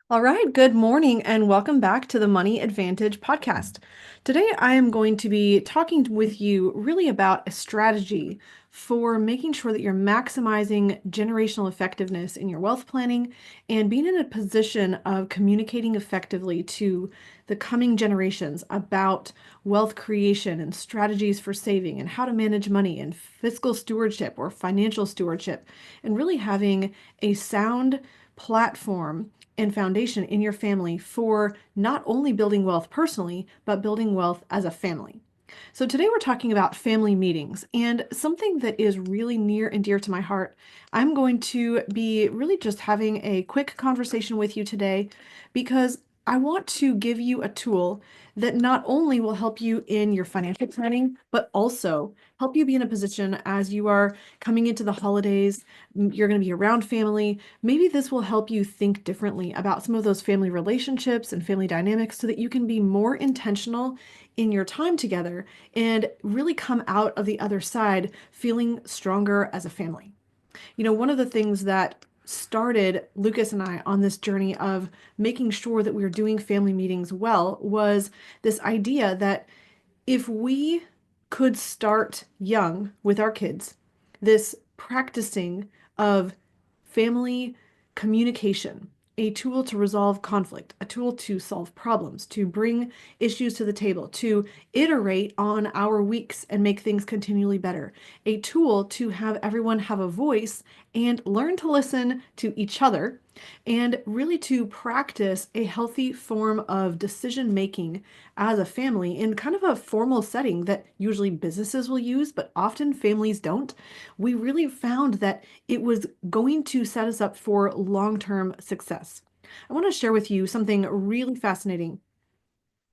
All right, good morning and welcome back to the Money Advantage podcast. Today, I am going to be talking with you really about a strategy for making sure that you're maximizing generational effectiveness in your wealth planning and being in a position of communicating effectively to the coming generations about wealth creation and strategies for saving and how to manage money and fiscal stewardship or financial stewardship, and really having a sound platform and foundation in your family for not only building wealth personally, but building wealth as a family. So, today we're talking about family meetings and something that is really near and dear to my heart. I'm going to be really just having a quick conversation with you today because I want to give you a tool that not only will help you in your financial planning, but also help you be in a position as you are coming into the holidays. You're going to be around family. Maybe this will help you think differently about some of those family relationships and family dynamics so that you can be more intentional in your time together and really come out of the other side feeling stronger as a family. One of the things that started Lucas and I on this journey of making sure that we were doing family meetings well was this idea that if we could start young with our kids, this practicing of family communication, a tool to resolve conflict, a tool to solve problems, to bring issues to the table, to iterate on our weeks and make things continually better, a tool to have everyone have a voice and learn to listen to each other, and really to practice a healthy form of decision making as a family in kind of a formal setting that usually businesses will use, but often families don't. We really found that it was going to set us up for long-term success. I want to share with you something really fascinating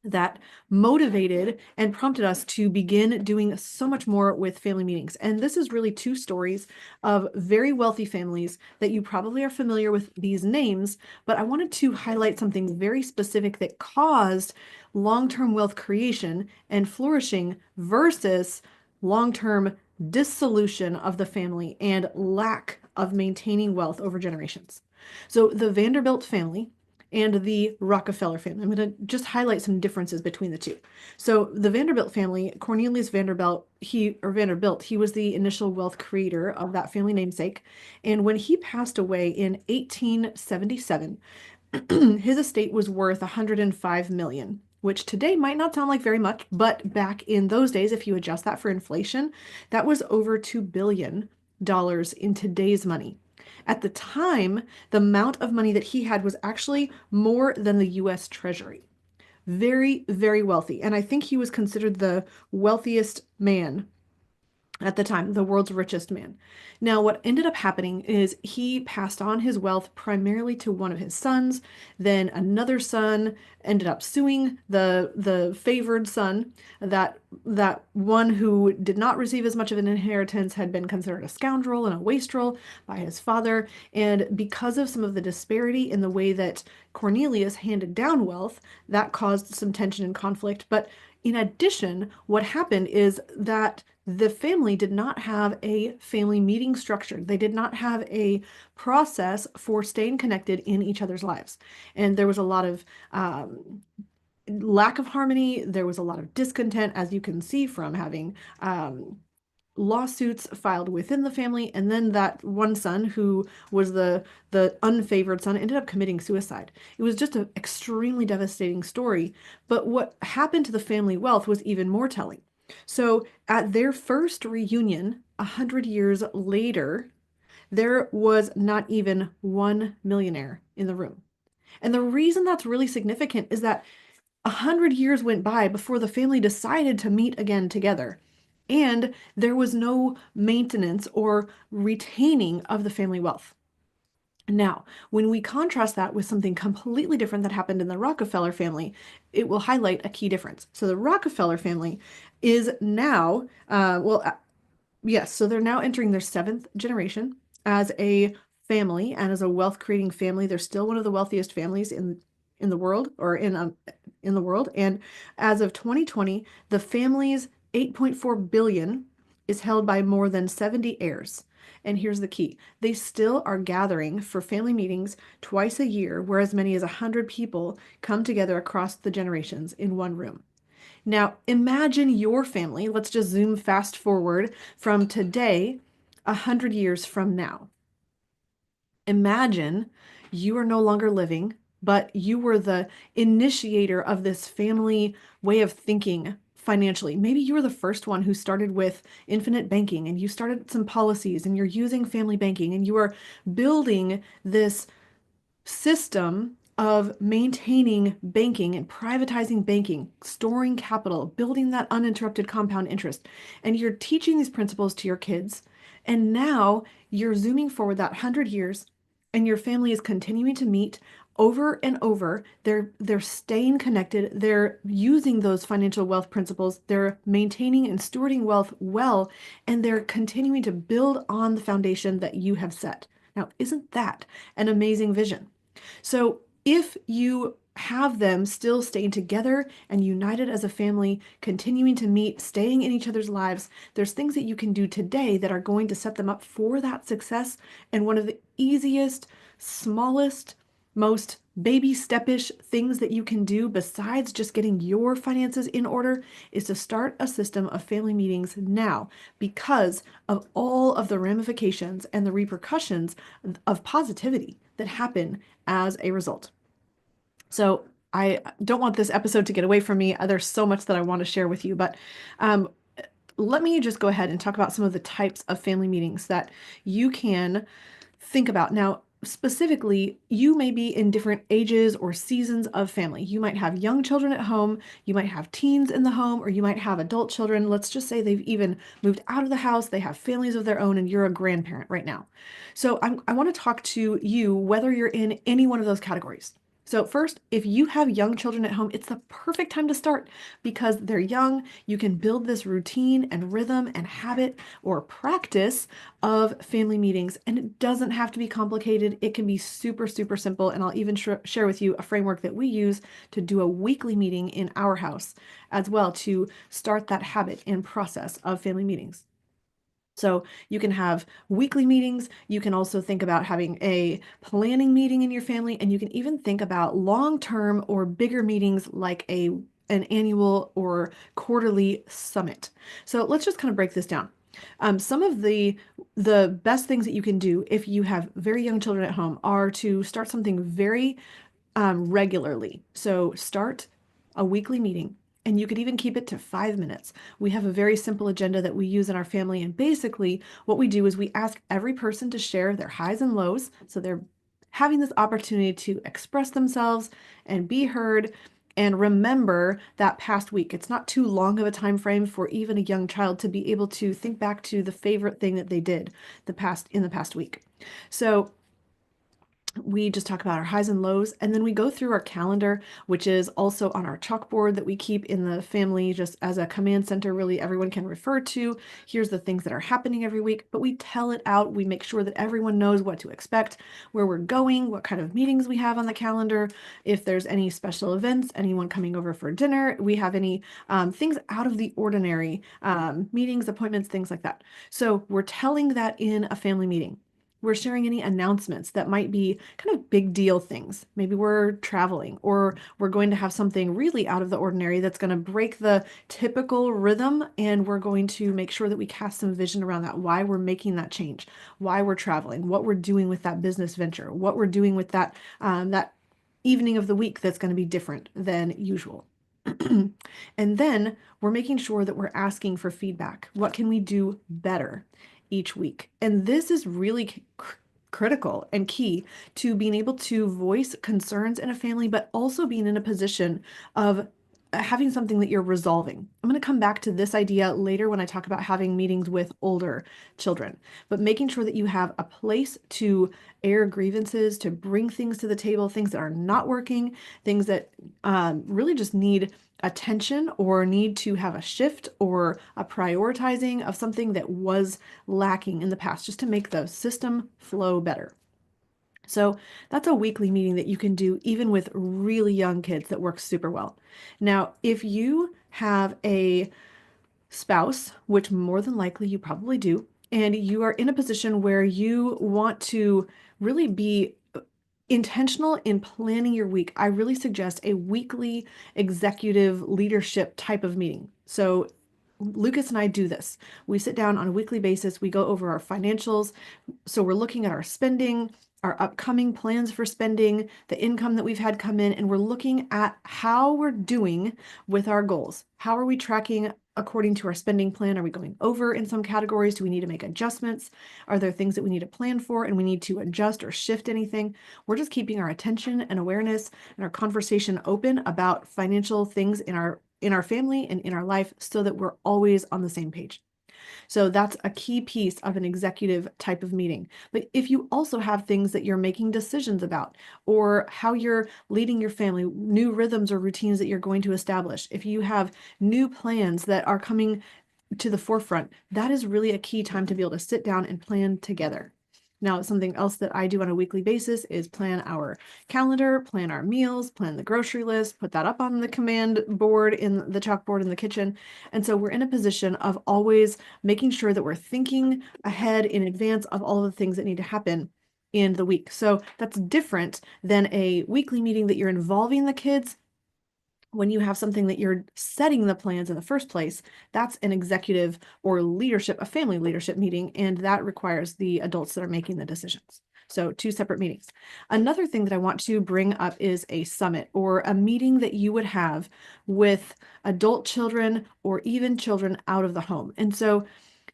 that motivated and prompted us to begin doing so much more with family meetings. And this is really two stories of very wealthy families that you probably are familiar with these names, but I wanted to highlight something very specific that caused long-term wealth creation and flourishing versus long-term dissolution of the family and lack of maintaining wealth over generations. So the Vanderbilt family and the Rockefeller family. I'm going to just highlight some differences between the two. So the Vanderbilt family, Cornelius Vanderbilt, he was the initial wealth creator of that family namesake. And when he passed away in 1877, his estate was worth 105 million, which today might not sound like very much, but back in those days, if you adjust that for inflation, that was over $2 billion in today's money. At the time, the amount of money that he had was actually more than the US Treasury. Very, very wealthy. And I think he was considered the wealthiest man at the time, the world's richest man. Now, what ended up happening is he passed on his wealth primarily to one of his sons. Then another son ended up suing the favored son. That one who did not receive as much of an inheritance had been considered a scoundrel and a wastrel by his father. And because of some of the disparity in the way that Cornelius handed down wealth, that caused some tension and conflict. But in addition, what happened is that the family did not have a family meeting structure. They did not have a process for staying connected in each other's lives. And there was a lot of lack of harmony. There was a lot of discontent, as you can see from having lawsuits filed within the family. And then that one son who was the unfavored son ended up committing suicide. It was just an extremely devastating story. But what happened to the family wealth was even more telling. So at their first reunion, 100 years later, there was not even one millionaire in the room. And the reason that's really significant is that 100 years went by before the family decided to meet again together. And there was no maintenance or retaining of the family wealth. Now, when we contrast that with something completely different that happened in the Rockefeller family, it will highlight a key difference. So the Rockefeller family is now, yes, so they're now entering their seventh generation as a family and as a wealth creating family. They're still one of the wealthiest families in the world or in the world. And as of 2020, the family's 8.4 billion is held by more than 70 heirs. And here's the key. They still are gathering for family meetings twice a year, where as many as 100 people come together across the generations in one room. Now, imagine your family. Let's just zoom fast forward from today, 100 years from now. Imagine you are no longer living, but you were the initiator of this family way of thinking financially. Maybe you were the first one who started with infinite banking and you started some policies and you're using family banking and you are building this system of maintaining banking and privatizing banking, storing capital, building that uninterrupted compound interest. And you're teaching these principles to your kids. And now you're zooming forward that 100 years and your family is continuing to meet over and over. They're staying connected. They're using those financial wealth principles. They're maintaining and stewarding wealth well, and they're continuing to build on the foundation that you have set. Now, isn't that an amazing vision? So if you have them still staying together and united as a family, continuing to meet, staying in each other's lives, there's things that you can do today that are going to set them up for that success. And one of the easiest, smallest, most baby step-ish things that you can do besides just getting your finances in order is to start a system of family meetings now, because of all of the ramifications and the repercussions of positivity that happen as a result. So I don't want this episode to get away from me. There's so much that I want to share with you, but um, let me just go ahead and talk about some of the types of family meetings that you can think about. Now, specifically, you may be in different ages or seasons of family. You might have young children at home, you might have teens in the home, or you might have adult children. Let's just say they've even moved out of the house, they have families of their own, and you're a grandparent right now. So I want to talk to you whether you're in any one of those categories. So first, if you have young children at home, it's the perfect time to start because they're young. You can build this routine and rhythm and habit or practice of family meetings, and it doesn't have to be complicated. It can be super, super simple. And I'll even share with you a framework that we use to do a weekly meeting in our house as well to start that habit and process of family meetings. So you can have weekly meetings. You can also think about having a planning meeting in your family, and you can even think about long-term or bigger meetings like an annual or quarterly summit. So let's just kind of break this down. Some of the best things that you can do if you have very young children at home are to start something very regularly. So start a weekly meeting, and you could even keep it to 5 minutes. We have a very simple agenda that we use in our family, and basically what we do is we ask every person to share their highs and lows. So they're having this opportunity to express themselves and be heard and remember that past week. It's not too long of a time frame for even a young child to be able to think back to the favorite thing that they did in the past week. So we just talk about our highs and lows, and then we go through our calendar, which is also on our chalkboard that we keep in the family just as a command center, really everyone can refer to. Here's the things that are happening every week, but we tell it out. We make sure that everyone knows what to expect, where we're going, what kind of meetings we have on the calendar, if there's any special events, anyone coming over for dinner, we have any things out of the ordinary, meetings, appointments, things like that. So we're telling that in a family meeting. We're sharing any announcements that might be kind of big deal things. Maybe we're traveling, or we're going to have something really out of the ordinary that's going to break the typical rhythm, and we're going to make sure that we cast some vision around that, why we're making that change, why we're traveling, what we're doing with that business venture, what we're doing with that evening of the week that's going to be different than usual. And then we're making sure that we're asking for feedback. What can we do better each week? And this is really critical and key to being able to voice concerns in a family, but also being in a position of having something that you're resolving. I'm going to come back to this idea later when I talk about having meetings with older children, but making sure that you have a place to air grievances, to bring things to the table, things that are not working, things that really just need attention or need to have a shift or a prioritizing of something that was lacking in the past, just to make the system flow better. So that's a weekly meeting that you can do even with really young kids that works super well. Now, if you have a spouse, which more than likely you probably do, and you are in a position where you want to really be intentional in planning your week, I really suggest a weekly executive leadership type of meeting. So Lucas and I do this. We sit down on a weekly basis. We go over our financials. So we're looking at our spending, our upcoming plans for spending, the income that we've had come in, and we're looking at how we're doing with our goals. How are we tracking according to our spending plan? Are we going over in some categories? Do we need to make adjustments? Are there things that we need to plan for and we need to adjust or shift anything? We're just keeping our attention and awareness and our conversation open about financial things in our family and in our life so that we're always on the same page. So that's a key piece of an executive type of meeting. But if you also have things that you're making decisions about, or how you're leading your family, new rhythms or routines that you're going to establish, if you have new plans that are coming to the forefront, that is really a key time to be able to sit down and plan together. Now, something else that I do on a weekly basis is plan our calendar, plan our meals, plan the grocery list, put that up on the command board in the chalkboard in the kitchen. And so we're in a position of always making sure that we're thinking ahead in advance of all of the things that need to happen in the week. So that's different than a weekly meeting that you're involving the kids. When you have something that you're setting the plans in the first place, that's an executive or leadership, a family leadership meeting, and that requires the adults that are making the decisions. So two separate meetings. Another thing that I want to bring up is a summit or a meeting that you would have with adult children or even children out of the home. And so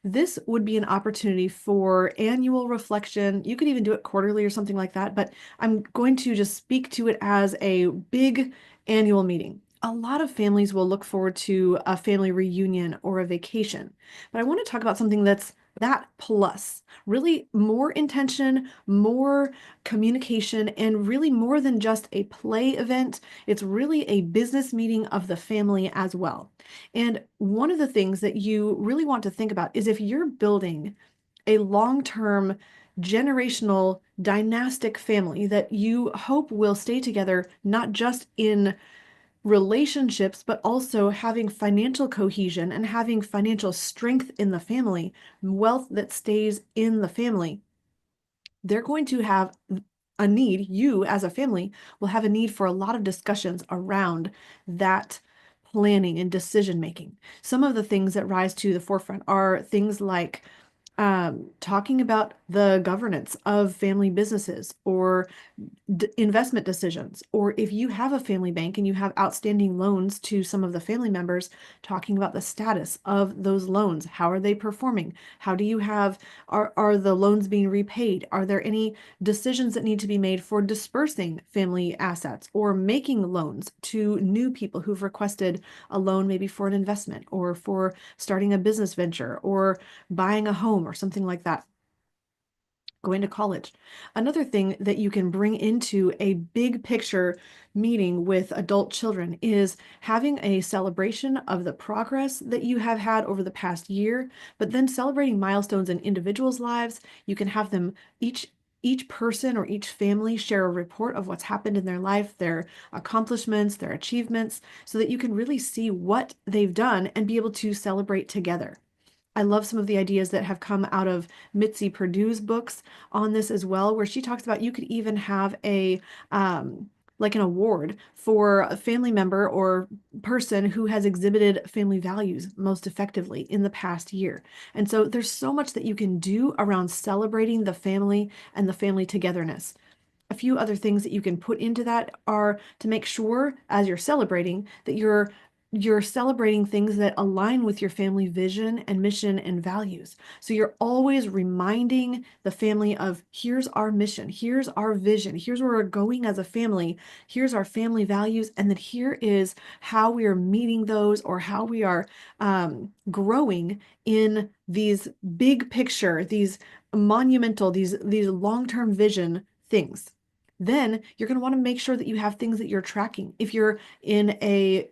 this would be an opportunity for annual reflection. You could even do it quarterly or something like that, but I'm going to just speak to it as a big annual meeting. A lot of families will look forward to a family reunion or a vacation, but I want to talk about something that's that plus really more intention, more communication, and really more than just a play event. It's really a business meeting of the family as well. And one of the things that you really want to think about is if you're building a long-term generational dynastic family that you hope will stay together, not just in relationships, but also having financial cohesion and having financial strength in the family, wealth that stays in the family, they're going to have a need, you as a family will have a need for a lot of discussions around that planning and decision making. Some of the things that rise to the forefront are things like talking about the governance of family businesses or investment decisions, or if you have a family bank and you have outstanding loans to some of the family members, talking about the status of those loans. How are they performing? How do you have, are the loans being repaid? Are there any decisions that need to be made for dispersing family assets or making loans to new people who've requested a loan maybe for an investment or for starting a business venture or buying a home or something like that? Going to college. Another thing that you can bring into a big picture meeting with adult children is having a celebration of the progress that you have had over the past year, but then celebrating milestones in individuals' lives. You can have them each person or each family share a report of what's happened in their life, their accomplishments, their achievements, so that you can really see what they've done and be able to celebrate together. I love some of the ideas that have come out of Mitzi Perdue's books on this as well, where she talks about you could even have a like an award for a family member or person who has exhibited family values most effectively in the past year. And so there's so much that you can do around celebrating the family and the family togetherness. A few other things that you can put into that are to make sure as you're celebrating that you're celebrating things that align with your family vision and mission and values. So you're always reminding the family of here's our mission, here's our vision, here's where we're going as a family, here's our family values, and then here is how we are meeting those or how we are growing in these big picture, these monumental, these long-term vision things. Then you're going to want to make sure that you have things that you're tracking. If you're in a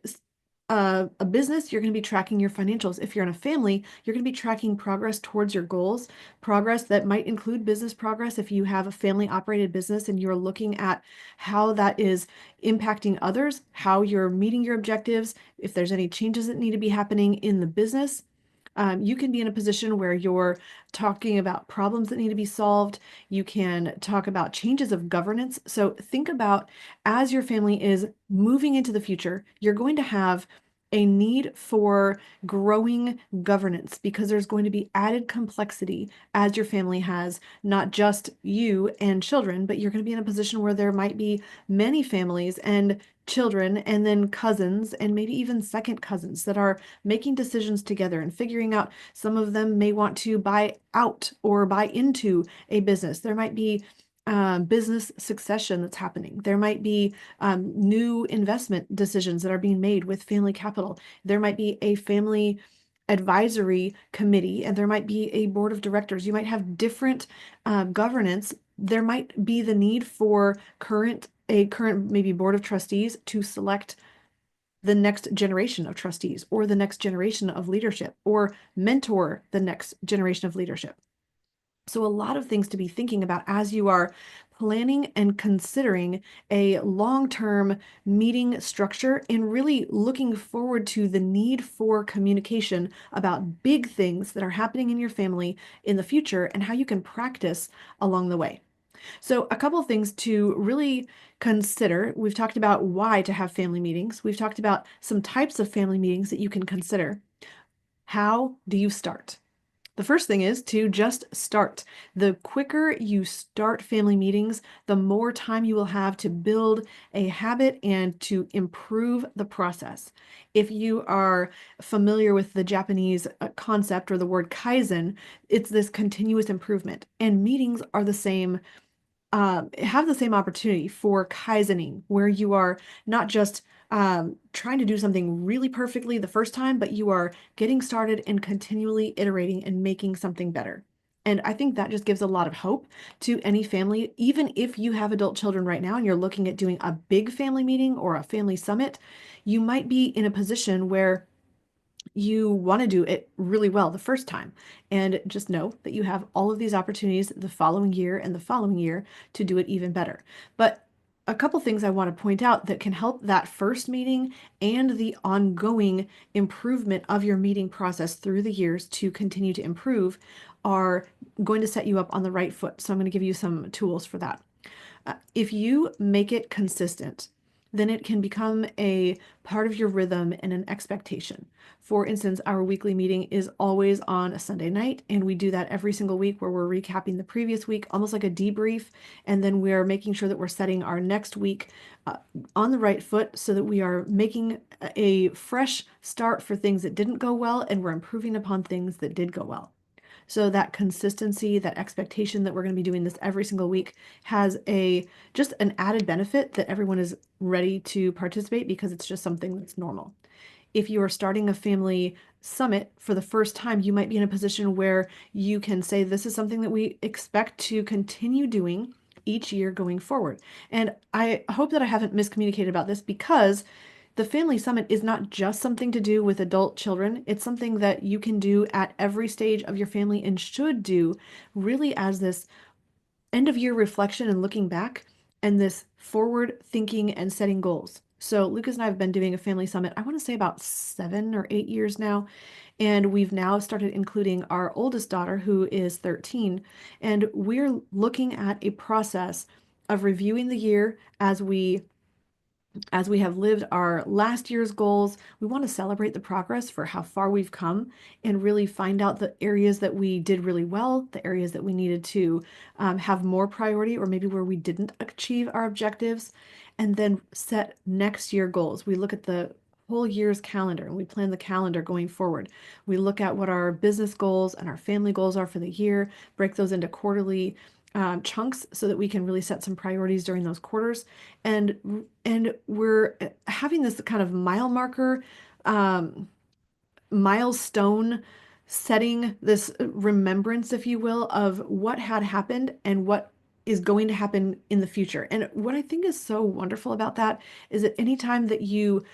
business, you're going to be tracking your financials. If you're in a family, you're going to be tracking progress towards your goals, progress that might include business progress. If you have a family operated business and you're looking at how that is impacting others, how you're meeting your objectives, if there's any changes that need to be happening in the business, You can be in a position where you're talking about problems that need to be solved. You can talk about changes of governance. So think about, as your family is moving into the future, you're going to have a need for growing governance because there's going to be added complexity as your family has not just you and children, but you're going to be in a position where there might be many families and children and then cousins and maybe even second cousins that are making decisions together and figuring out. Some of them may want to buy out or buy into a business. There might be business succession that's happening. There might be new investment decisions that are being made with family capital. There might be a family advisory committee, and there might be a board of directors. You might have different governance. There might be the need for a current maybe board of trustees to select the next generation of trustees or the next generation of leadership or mentor the next generation of leadership. So a lot of things to be thinking about as you are planning and considering a long-term meeting structure and really looking forward to the need for communication about big things that are happening in your family in the future and how you can practice along the way. So, a couple of things to really consider. We've talked about why to have family meetings. We've talked about some types of family meetings that you can consider. How do you start? The first thing is to just start. The quicker you start family meetings, the more time you will have to build a habit and to improve the process. If you are familiar with the Japanese concept or the word kaizen, it's this continuous improvement. And meetings are the same, have the same opportunity for kaizening, where you are not just trying to do something really perfectly the first time, but you are getting started and continually iterating and making something better. And I think that just gives a lot of hope to any family. Even if you have adult children right now and you're looking at doing a big family meeting or a family summit, you might be in a position where you want to do it really well the first time. And just know that you have all of these opportunities the following year and the following year to do it even better. But a couple things I want to point out that can help that first meeting and the ongoing improvement of your meeting process through the years to continue to improve are going to set you up on the right foot. So I'm going to give you some tools for that. If you make it consistent, then it can become a part of your rhythm and an expectation. For instance, our weekly meeting is always on a Sunday night, and we do that every single week where we're recapping the previous week, almost like a debrief, and then we're making sure that we're setting our next week on the right foot so that we are making a fresh start for things that didn't go well, and we're improving upon things that did go well. So that consistency, that expectation that we're going to be doing this every single week has a just an added benefit that everyone is ready to participate because it's just something that's normal. If you are starting a family summit for the first time, you might be in a position where you can say, this is something that we expect to continue doing each year going forward. And I hope that I haven't miscommunicated about this because the family summit is not just something to do with adult children. It's something that you can do at every stage of your family and should do really as this end of year reflection and looking back and this forward thinking and setting goals. So Lucas and I have been doing a family summit, I want to say about 7 or 8 years now. And we've now started including our oldest daughter, who is 13. And we're looking at a process of reviewing the year as we have lived our last year's goals. We want to celebrate the progress for how far we've come and really find out the areas that we did really well, the areas that we needed to have more priority, or maybe where we didn't achieve our objectives, and then set next year goals. We look at the whole year's calendar and we plan the calendar going forward. We look at what our business goals and our family goals are for the year, break those into quarterly chunks so that we can really set some priorities during those quarters. And we're having this kind of mile marker, milestone setting, this remembrance, if you will, of what had happened and what is going to happen in the future. And what I think is so wonderful about that is that anytime that you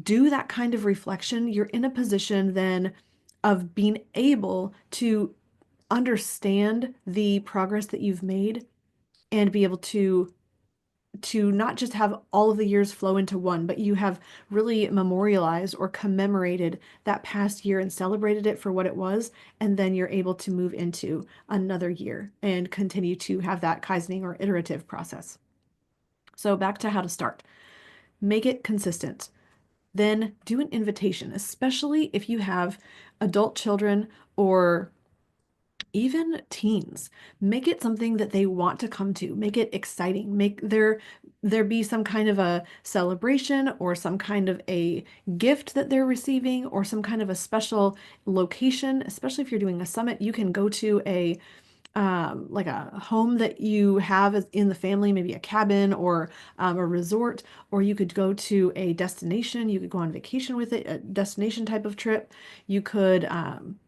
do that kind of reflection, you're in a position then of being able to understand the progress that you've made and be able to to not just have all of the years flow into one, but you have really memorialized or commemorated that past year and celebrated it for what it was, and then you're able to move into another year and continue to have that kaizening or iterative process. So back to how to start. Make it consistent. Then do an invitation, especially if you have adult children or even teens. Make it something that they want to come to. Make it exciting. Make there be some kind of a celebration or some kind of a gift that they're receiving or some kind of a special location, especially if you're doing a summit. You can go to a like a home that you have in the family, maybe a cabin or a resort, or you could go to a destination. You could go on vacation with it, a destination type of trip. You could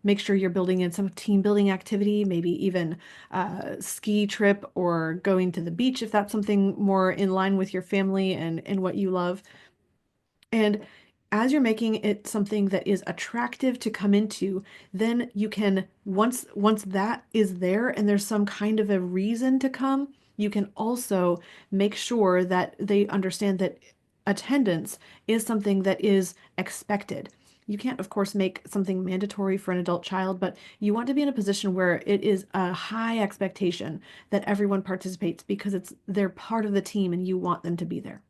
make sure you're building in some team building activity, maybe even a ski trip or going to the beach if that's something more in line with your family and what you love. And as you're making it something that is attractive to come into, then you can once that is there and there's some kind of a reason to come, you can also make sure that they understand that attendance is something that is expected. You can't, of course, make something mandatory for an adult child, but you want to be in a position where it is a high expectation that everyone participates because they're part of the team and you want them to be there.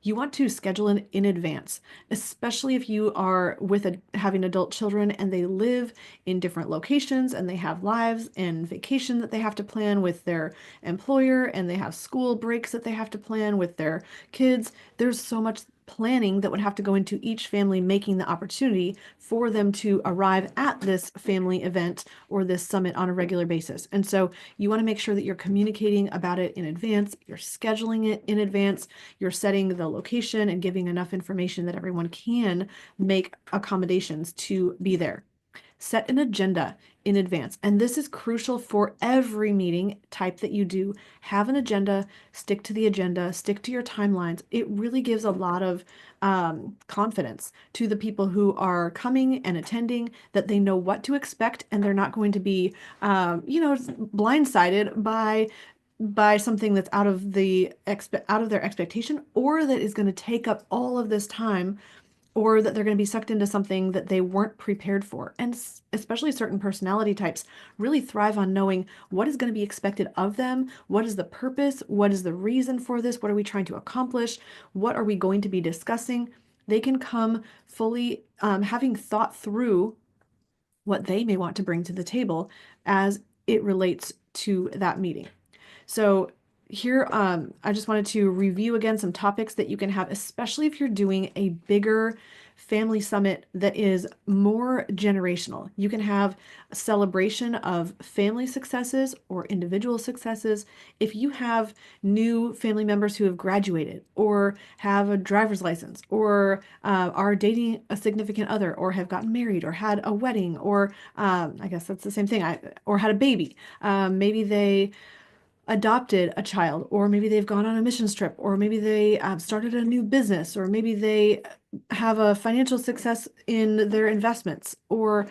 You want to schedule in advance, especially if you are having adult children and they live in different locations and they have lives and vacation that they have to plan with their employer and they have school breaks that they have to plan with their kids. There's so much planning that would have to go into each family making the opportunity for them to arrive at this family event or this summit on a regular basis. And so you want to make sure that you're communicating about it in advance, you're scheduling it in advance, you're setting the location and giving enough information that everyone can make accommodations to be there. Set an agenda in advance. And this is crucial for every meeting type that you do. Have an agenda, stick to the agenda, stick to your timelines. It really gives a lot of confidence to the people who are coming and attending that they know what to expect and they're not going to be, blindsided by something that's out of their expectation or that is going to take up all of this time or that they're going to be sucked into something that they weren't prepared for. And especially certain personality types really thrive on knowing what is going to be expected of them, what is the purpose, what is the reason for this, what are we trying to accomplish, what are we going to be discussing. They can come fully having thought through what they may want to bring to the table as it relates to that meeting. So here, I just wanted to review again some topics that you can have, especially if you're doing a bigger family summit that is more generational. You can have a celebration of family successes or individual successes. If you have new family members who have graduated or have a driver's license or are dating a significant other or have gotten married or had a wedding or I guess that's the same thing, or had a baby. Maybe they adopted a child, or maybe they've gone on a missions trip, or maybe they started a new business, or maybe they have a financial success in their investments, or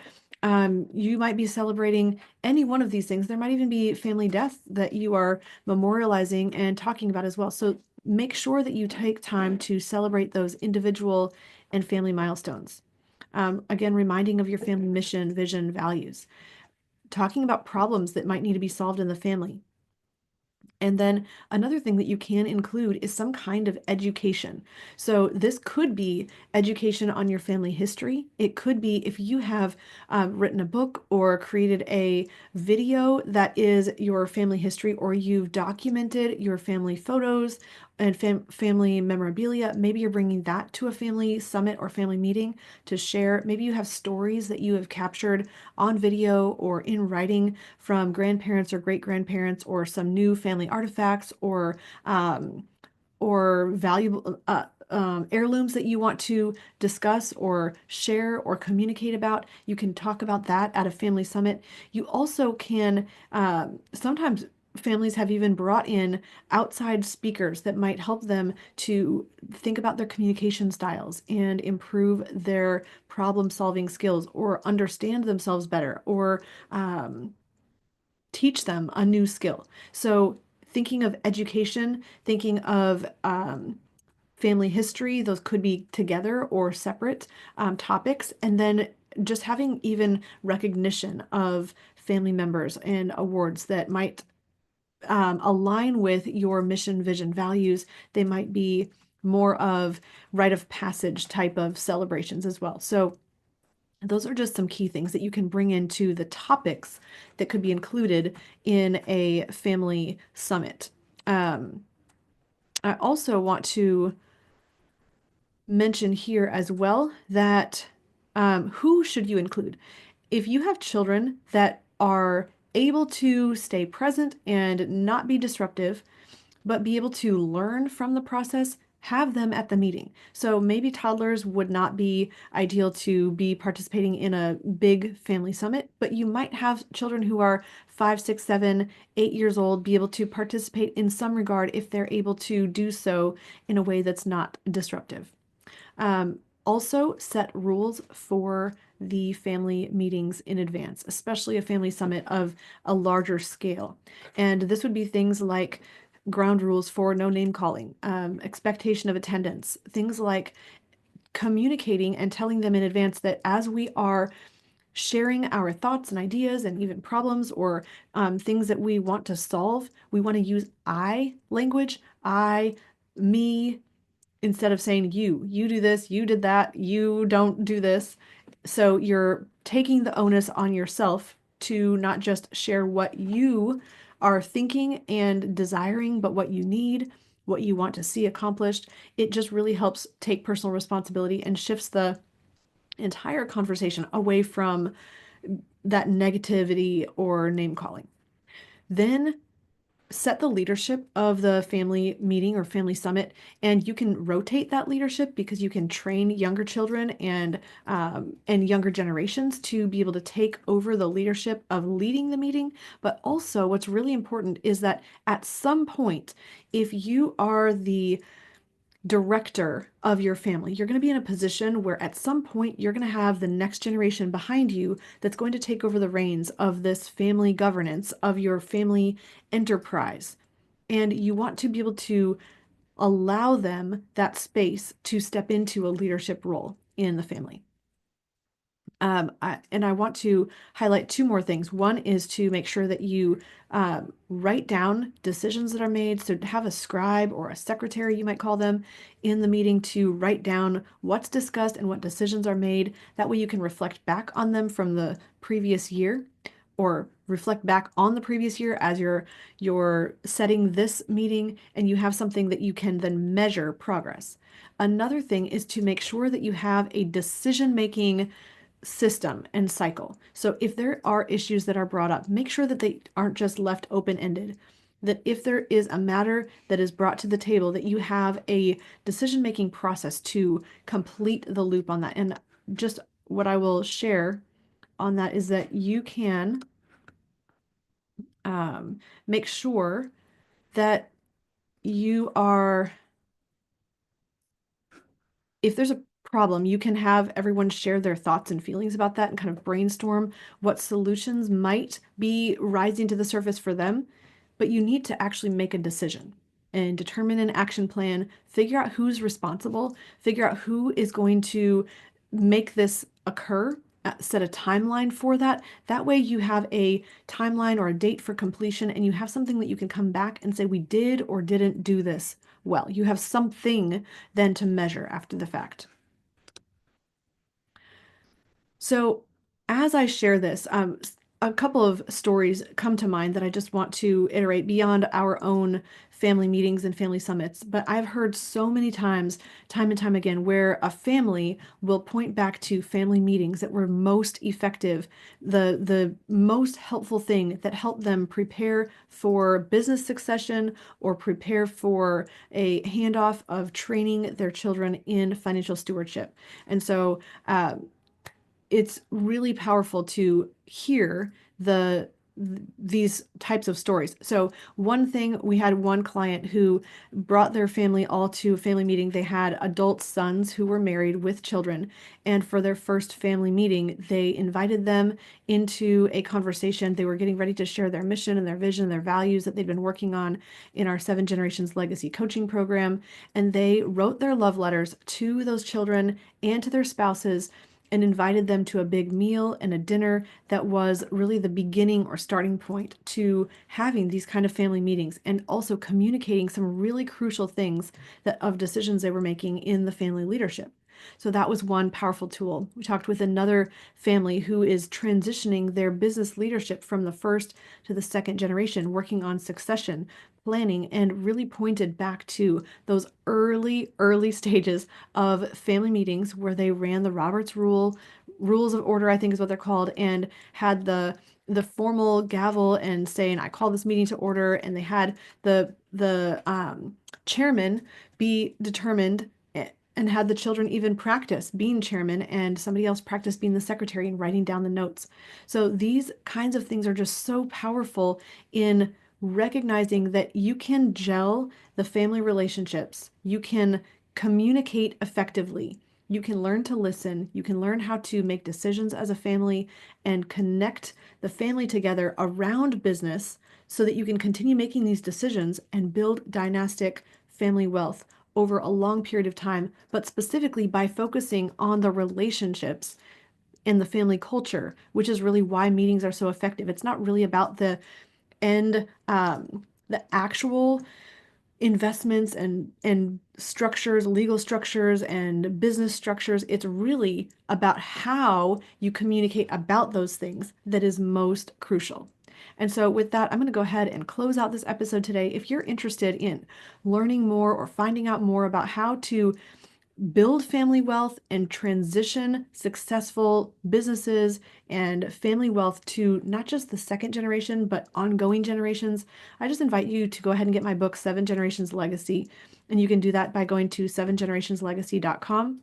you might be celebrating any one of these things. There might even be family death that you are memorializing and talking about as well. So make sure that you take time to celebrate those individual and family milestones. Again, reminding of your family mission, vision, values, talking about problems that might need to be solved in the family. And then another thing that you can include is some kind of education. So this could be education on your family history. It could be if you have written a book or created a video that is your family history, or you've documented your family photos and family memorabilia. Maybe you're bringing that to a family summit or family meeting to share. Maybe you have stories that you have captured on video or in writing from grandparents or great grandparents, or some new family artifacts, or valuable heirlooms that you want to discuss or share or communicate about. You can talk about that at a family summit. You also can sometimes families have even brought in outside speakers that might help them to think about their communication styles and improve their problem solving skills or understand themselves better or teach them a new skill. So thinking of education, thinking of family history, those could be together or separate topics, and then just having even recognition of family members and awards that might align with your mission, vision, values. They might be more of rite of passage type of celebrations as well. So those are just some key things that you can bring into the topics that could be included in a family summit. I also want to mention here as well that who should you include? If you have children that are able to stay present and not be disruptive, but be able to learn from the process, have them at the meeting. So maybe toddlers would not be ideal to be participating in a big family summit, but you might have children who are 5, 6, 7, 8 years old be able to participate in some regard if they're able to do so in a way that's not disruptive. Also, set rules for the family meetings in advance, especially a family summit of a larger scale. And this would be things like ground rules for no name calling, expectation of attendance, things like communicating and telling them in advance that as we are sharing our thoughts and ideas and even problems or things that we want to solve, we want to use I language, I, me, instead of saying you do this, you did that, you don't do this. So you're taking the onus on yourself to not just share what you are thinking and desiring, but what you need, what you want to see accomplished. It just really helps take personal responsibility and shifts the entire conversation away from that negativity or name calling. Then set the leadership of the family meeting or family summit, and you can rotate that leadership because you can train younger children and younger generations to be able to take over the leadership of leading the meeting. But also, what's really important is that at some point, if you are the director of your family, you're going to be in a position where at some point you're going to have the next generation behind you that's going to take over the reins of this family governance of your family enterprise. And you want to be able to allow them that space to step into a leadership role in the family. And I want to highlight two more things. One is to make sure that you write down decisions that are made. So have a scribe or a secretary, you might call them, in the meeting to write down what's discussed and what decisions are made. That way you can reflect back on them from the previous year or reflect back on the previous year as you're setting this meeting, and you have something that you can then measure progress. Another thing is to make sure that you have a decision-making system and cycle. So if there are issues that are brought up, make sure that they aren't just left open-ended. That if there is a matter that is brought to the table, that you have a decision-making process to complete the loop on that. And just what I will share on that is that you can make sure that you are, if there's a problem, you can have everyone share their thoughts and feelings about that and kind of brainstorm what solutions might be rising to the surface for them. But you need to actually make a decision and determine an action plan, figure out who's responsible, figure out who is going to make this occur, set a timeline for that. That way you have a timeline or a date for completion, and you have something that you can come back and say, we did or didn't do this well. You have something then to measure after the fact. So as I share this, a couple of stories come to mind that I just want to iterate beyond our own family meetings and family summits. But I've heard so many times, time and time again, where a family will point back to family meetings that were most effective, the most helpful thing that helped them prepare for business succession or prepare for a handoff of training their children in financial stewardship. And so it's really powerful to hear the these types of stories. So one thing, we had one client who brought their family all to a family meeting. They had adult sons who were married with children, and for their first family meeting, they invited them into a conversation. They were getting ready to share their mission and their vision and their values that they'd been working on in our 7 Generations Legacy coaching program, and they wrote their love letters to those children and to their spouses and invited them to a big meal and a dinner that was really the beginning or starting point to having these kind of family meetings, and also communicating some really crucial things that of decisions they were making in the family leadership. So that was one powerful tool. We talked with another family who is transitioning their business leadership from the first to the second generation, working on succession planning, and really pointed back to those early stages of family meetings where they ran the rules of order, I think is what they're called, and had the formal gavel and saying, I call this meeting to order. And they had the chairman be determined, and had the children even practice being chairman and somebody else practice being the secretary and writing down the notes. So these kinds of things are just so powerful in recognizing that you can gel the family relationships, you can communicate effectively, you can learn to listen, you can learn how to make decisions as a family and connect the family together around business so that you can continue making these decisions and build dynastic family wealth over a long period of time, but specifically by focusing on the relationships in the family culture, which is really why meetings are so effective. It's not really about and the actual investments and structures, legal structures and business structures. It's really about how you communicate about those things that is most crucial. And so with that, I'm going to go ahead and close out this episode today. If you're interested in learning more or finding out more about how to build family wealth and transition successful businesses and family wealth to not just the second generation, but ongoing generations, I just invite you to go ahead and get my book, 7 Generations Legacy. And you can do that by going to 7generationslegacy.com.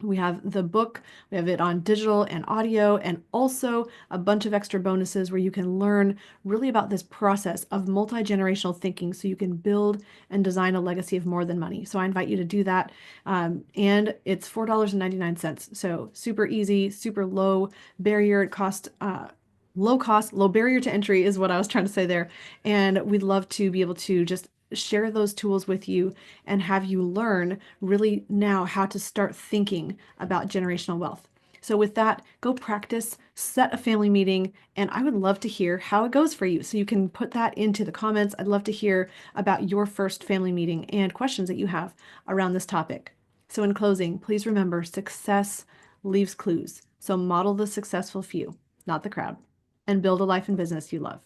We have the book, we have it on digital and audio, and also a bunch of extra bonuses where you can learn really about this process of multi-generational thinking so you can build and design a legacy of more than money. So I invite you to do that. And it's $4.99. So super easy, super low barrier. It cost low cost, low barrier to entry is what I was trying to say there. And we'd love to be able to just share those tools with you and have you learn really now how to start thinking about generational wealth. So with that, go practice, set a family meeting, and I would love to hear how it goes for you. So you can put that into the comments. I'd love to hear about your first family meeting and questions that you have around this topic. So in closing, please remember, success leaves clues. So model the successful few, not the crowd, and build a life and business you love.